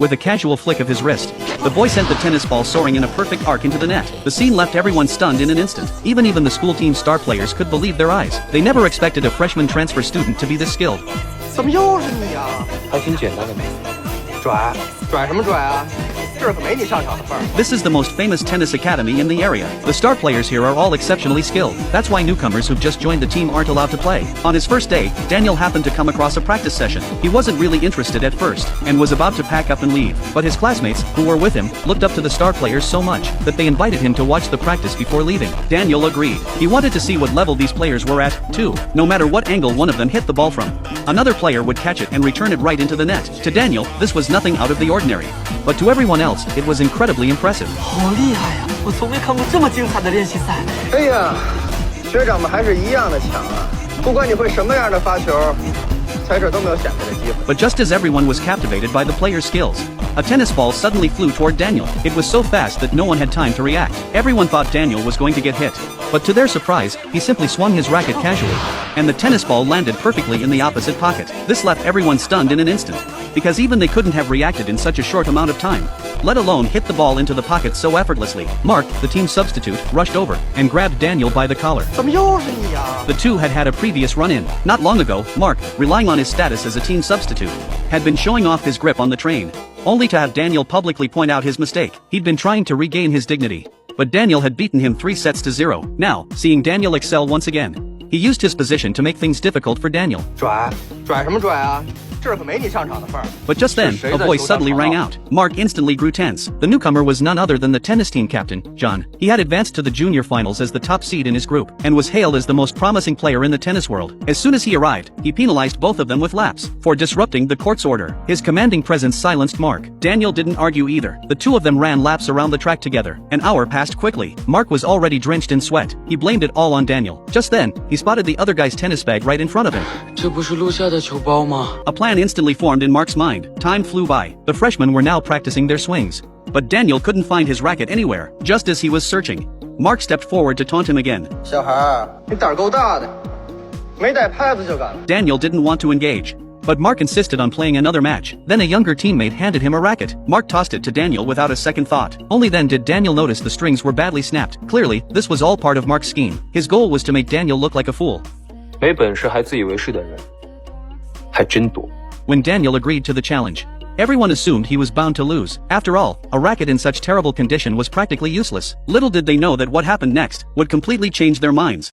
With a casual flick of his wrist, the boy sent the tennis ball soaring in a perfect arc into the net. The scene left everyone stunned in an instant. Even the school team star players could believe their eyes. They never expected a freshman transfer student to be this skilled. 怎么又是你呀？还挺简单的嘛。拽什么拽啊？这儿可没你上场的份儿。 This is the most famous tennis academy in the area. The star players here are all exceptionally skilled. That's why newcomers who've just joined the team aren't allowed to play. On his first day, Daniel happened to come across a practice session. He wasn't really interested at first, and was about to pack up and leave. But his classmates, who were with him, looked up to the star players so much that they invited him to watch the practice before leaving. Daniel agreed. He wanted to see what level these players were at, too. No matter what angle one of them hit the ball from, another player would catch it and return it right into the net. To Daniel, this was nothing out of the ordinary. But to everyone else, it was incredibly impressive. 好厉害呀！我从没看过这么精彩的练习赛。哎呀，学长们还是一样的强啊！不管你会什么样的发球，在这都没有显摆的机会。 But just as everyone was captivated by the player's skills, a tennis ball suddenly flew toward Daniel. It was so fast that no one had time to react. Everyone thought Daniel was going to get hit. But to their surprise, he simply swung his racket casually, and the tennis ball landed perfectly in the opposite pocket. This left everyone stunned in an instant, because even they couldn't have reacted in such a short amount of time, let alone hit the ball into the pocket so effortlessly. Mark, the team substitute, rushed over and grabbed Daniel by the collar. 怎么又是你呀？ The two had had a previous run-in. Not long ago, Mark, relying on his status as a team substitute, had been showing off his grip on the train, only to have Daniel publicly point out his mistake. He'd been trying to regain his dignity, but Daniel had beaten him 3-0. Now, seeing Daniel excel once again, he used his position to make things difficult for Daniel. 拽什么拽啊？这儿可没你上场的份儿。 But just then, a voice suddenly rang out. Mark instantly grew tense. The newcomer was none other than the tennis team captain, John. He had advanced to the junior finals as the top seed in his group, and was hailed as the most promising player in the tennis world. As soon as he arrived, he penalized both of them with laps for disrupting the court's order. His commanding presence silenced Mark. Daniel didn't argue either. The two of them ran laps around the track together. An hour passed quickly. Mark was already drenched in sweat. He blamed it all on Daniel. Just then, he spotted the other guy's tennis bag right in front of him. 这不是录下的球包吗？ A plan instantly formed in Mark's mind. Time flew by. The freshmen were now practicing their swings. But Daniel couldn't find his racket anywhere. Just as he was searching, Mark stepped forward to taunt him again. 小孩儿，你胆儿够大的，没带拍子就敢了。 Daniel didn't want to engage, but Mark insisted on playing another match. Then a younger teammate handed him a racket. Mark tossed it to Daniel without a second thought. Only then did Daniel notice the strings were badly snapped. Clearly, this was all part of Mark's scheme. His goal was to make Daniel look like a fool. 没本事还自以为是的人，还真多。 When Daniel agreed to the challenge, everyone assumed he was bound to lose. After all, a racket in such terrible condition was practically useless. Little did they know that what happened next would completely change their minds.